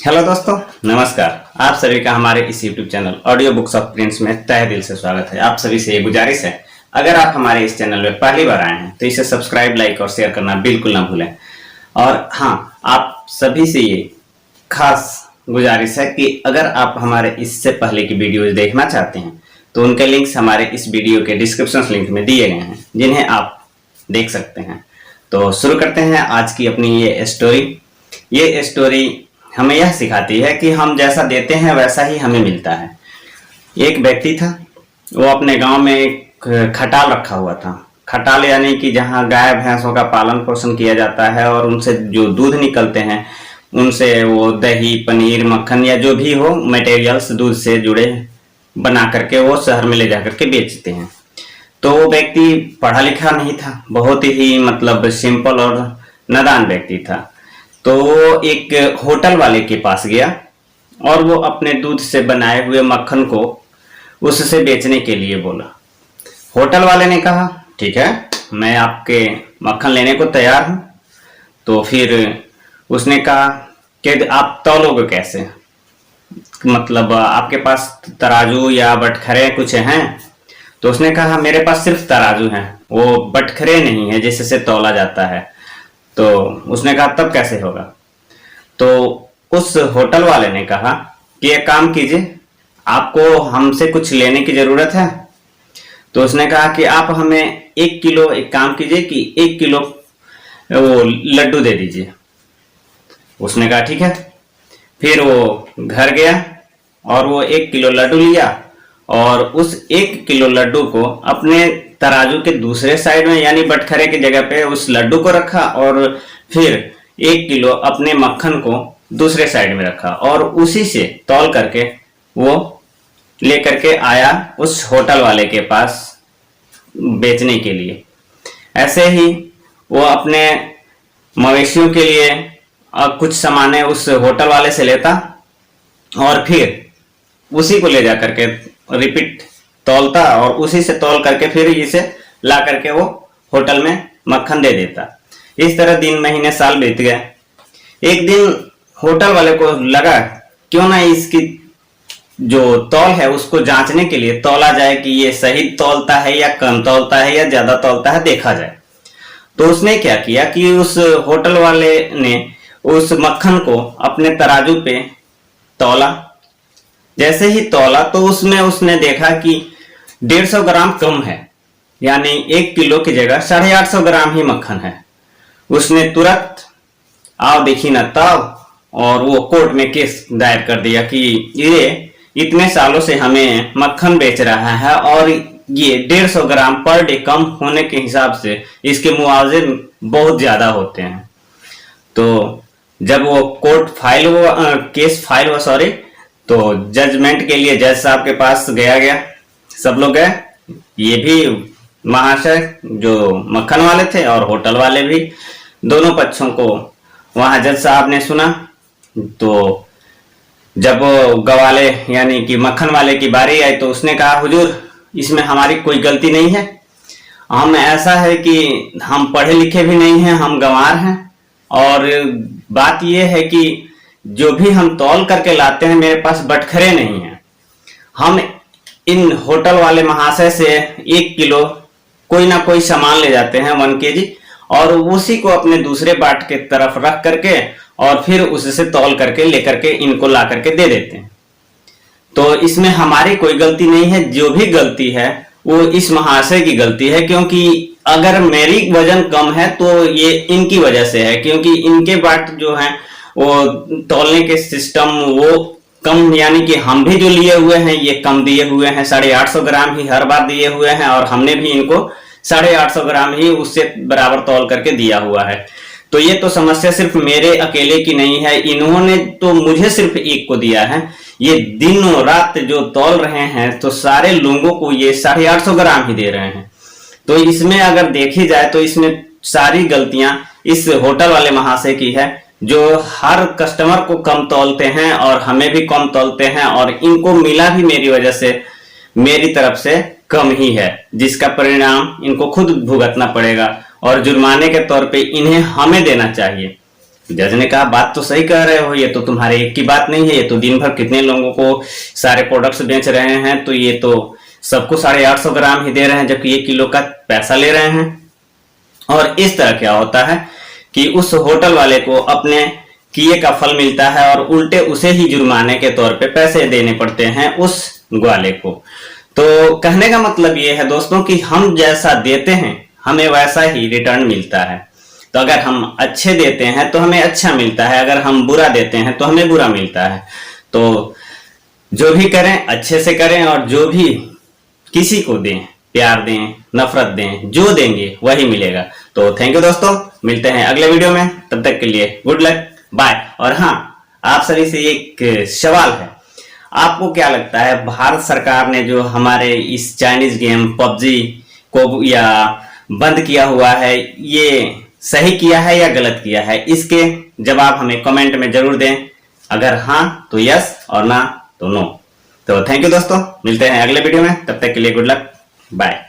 Hello दोस्तों, नमस्कार। आप सभी का हमारे इस YouTube channel audio books of Prince में तहे दिल से स्वागत है। आप सभी से ये गुजारिश है, अगर आप हमारे इस चैनल में पहली बार आए हैं तो इसे सब्सक्राइब, लाइक और शेयर करना बिल्कुल ना भूलें। और हाँ, आप सभी से ये खास गुजारिश है कि अगर आप हमारे इससे पहले की वीडियोज देखना चाहते हैं तो उनके लिंक्स हमारे इस वीडियो के डिस्क्रिप्शन लिंक में दिए गए हैं, जिन्हें आप देख सकते हैं। तो शुरू करते हैं आज की अपनी ये स्टोरी हमें यह सिखाती है कि हम जैसा देते हैं वैसा ही हमें मिलता है। एक व्यक्ति था, वो अपने गांव में एक खटाल रखा हुआ था। खटाल यानी कि जहां गाय भैंसों का पालन पोषण किया जाता है और उनसे जो दूध निकलते हैं उनसे वो दही, पनीर, मक्खन या जो भी हो मटेरियल्स दूध से जुड़े बना करके वो शहर में ले जा करके बेचते हैं। तो वो व्यक्ति पढ़ा लिखा नहीं था, बहुत ही मतलब सिंपल और नादान व्यक्ति था। तो वो एक होटल वाले के पास गया और वो अपने दूध से बनाए हुए मक्खन को उससे बेचने के लिए बोला। होटल वाले ने कहा, ठीक है, मैं आपके मक्खन लेने को तैयार हूं। तो फिर उसने कहा कि आप तौलोगे कैसे, मतलब आपके पास तराजू या बटखरे कुछ हैं? तो उसने कहा, मेरे पास सिर्फ तराजू है, वो बटखरे नहीं है जिससे तौला जाता है। तो उसने कहा, तब कैसे होगा? तो उस होटल वाले ने कहा कि एक काम कीजिए, आपको हमसे कुछ लेने की जरूरत है। तो उसने कहा कि आप हमें 1 किलो, एक काम कीजिए कि 1 किलो वो लड्डू दे दीजिए। उसने कहा ठीक है। फिर वो घर गया और वो 1 किलो लड्डू लिया और उस 1 किलो लड्डू को अपने तराजू के दूसरे साइड में यानी बटखरे की जगह पे उस लड्डू को रखा और फिर 1 किलो अपने मक्खन को दूसरे साइड में रखा और उसी से तौल करके वो लेकर के आया उस होटल वाले के पास बेचने के लिए। ऐसे ही वो अपने मवेशियों के लिए कुछ सामानें उस होटल वाले से लेता और फिर उसी को ले जा करके रिपीट तौलता और उसी से तौल करके फिर इसे ला करके वो होटल में मक्खन दे देता। इस तरह दिन, महीने, साल बीत गए। एक दिन होटल वाले को लगा क्यों ना इसकी जो तौल है उसको जांचने के लिए तौला जाए कि ये सही तौलता है या कम तौलता है या ज्यादा तौलता है, देखा जाए। तो उसने क्या किया कि उस होटल वाले ने उस मक्खन को अपने तराजू पे तौला। जैसे ही तौला तो उसमें उसने देखा कि 150 ग्राम कम है, यानी 1 किलो की जगह 850 ग्राम ही मक्खन है। उसने तुरंत आओ देखी न तब और वो कोर्ट में केस दायर कर दिया कि ये इतने सालों से हमें मक्खन बेच रहा है और ये 150 ग्राम पर डे कम होने के हिसाब से इसके मुआवजे बहुत ज्यादा होते हैं। तो जब वो केस फाइल हुआ तो जजमेंट के लिए जज साहब के पास गया, सब लोग गए, ये भी महाशय जो मक्खन वाले थे और होटल वाले भी, दोनों पक्षों को वहां जज साहब ने सुना। तो जब गवाले यानी कि मक्खन वाले की बारी आई तो उसने कहा, हुजूर इसमें हमारी कोई गलती नहीं है, हम ऐसा है कि हम पढ़े लिखे भी नहीं हैं, हम गंवार हैं और बात यह है कि जो भी हम तौल करके लाते हैं मेरे पास बटखरे नहीं है। हम इन होटल वाले महाशय से 1 किलो कोई ना कोई सामान ले जाते हैं 1 kg और उसी को अपने दूसरे बाट के तरफ रख करके और फिर उससे तौल करके लेकर के इनको ला करके दे देते हैं। तो इसमें हमारी कोई गलती नहीं है, जो भी गलती है वो इस महाशय की गलती है, क्योंकि अगर मेरी वजन कम है तो ये इनकी वजह से है, क्योंकि इनके बाट जो है वो तौलने के सिस्टम वो कम, यानी कि हम भी जो लिए हुए हैं ये कम दिए हुए हैं, 850 ग्राम ही हर बार दिए हुए हैं और हमने भी इनको 850 ग्राम ही उससे बराबर तौल करके दिया हुआ है। तो ये तो समस्या सिर्फ मेरे अकेले की नहीं है, इन्होंने तो मुझे सिर्फ 1 को दिया है, ये दिनों रात जो तौल रहे हैं तो सारे लोगों को ये 850 ग्राम ही दे रहे हैं। तो इसमें अगर देखी जाए तो इसमें सारी गलतियां इस होटल वाले महाशय की है, जो हर कस्टमर को कम तौलते हैं और हमें भी कम तौलते हैं और इनको मिला भी मेरी वजह से, मेरी तरफ से कम ही है, जिसका परिणाम इनको खुद भुगतना पड़ेगा और जुर्माने के तौर पे इन्हें हमें देना चाहिए। जज ने कहा बात तो सही कह रहे हो, ये तो तुम्हारे एक की बात नहीं है, ये तो दिन भर कितने लोगों को सारे प्रोडक्ट्स बेच रहे हैं, तो ये तो सबको 850 ग्राम ही दे रहे हैं, जबकि 1 किलो का पैसा ले रहे हैं। और इस तरह क्या होता है कि उस होटल वाले को अपने किए का फल मिलता है और उल्टे उसे ही जुर्माने के तौर पे पैसे देने पड़ते हैं उस ग्वाले को। तो कहने का मतलब ये है दोस्तों कि हम जैसा देते हैं हमें वैसा ही रिटर्न मिलता है। तो अगर हम अच्छे देते हैं तो हमें अच्छा मिलता है, अगर हम बुरा देते हैं तो हमें बुरा मिलता है। तो जो भी करें अच्छे से करें, और जो भी किसी को दें, प्यार दें, नफरत दें, जो देंगे वही मिलेगा। तो थैंक यू दोस्तों, मिलते हैं अगले वीडियो में, तब तक के लिए गुड लक, बाय। और हाँ, आप सभी से एक सवाल है, आपको क्या लगता है भारत सरकार ने जो हमारे इस चाइनीज गेम पबजी को या बंद किया हुआ है, ये सही किया है या गलत किया है? इसके जवाब हमें कमेंट में जरूर दें। अगर हाँ तो यस और ना तो नो। तो थैंक यू दोस्तों, मिलते हैं अगले वीडियो में, तब तक के लिए गुड लक, बाय।